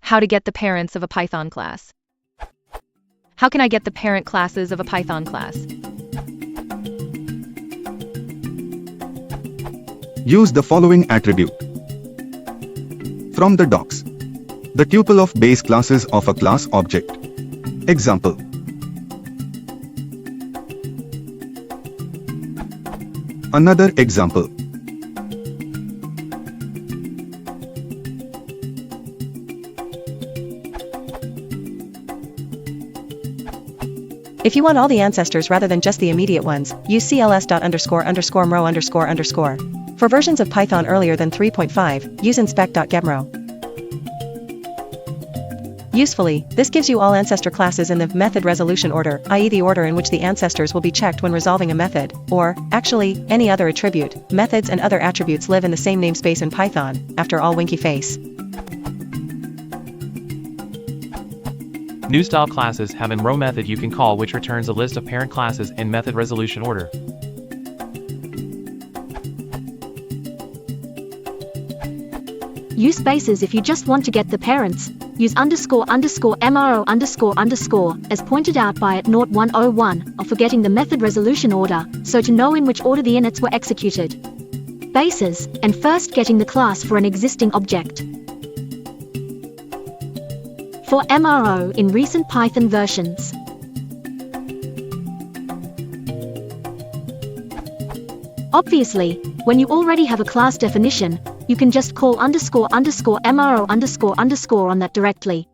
How to get the parents of a Python class. How can I get the parent classes of a Python class? Use the following attribute. From the docs. The tuple of base classes of a class object. Example. Another example. If you want all the ancestors rather than just the immediate ones, use cls.___mrow_. For versions of Python earlier than 3.5, use inspect.gemrow. Usefully, this gives you all ancestor classes in the method resolution order, i.e. the order in which the ancestors will be checked when resolving a method, or, actually, any other attribute. Methods and other attributes live in the same namespace in Python, after all winky face. New style classes have an row method you can call which returns a list of parent classes in method resolution order. Use spaces if you just want to get the parents. Use ___mro___ as pointed out by @0101 of forgetting the method resolution order, so to know in which order the inits were executed. Bases, and first getting the class for an existing object. For MRO in recent Python versions. Obviously, when you already have a class definition, you can just call ___mro___ on that directly.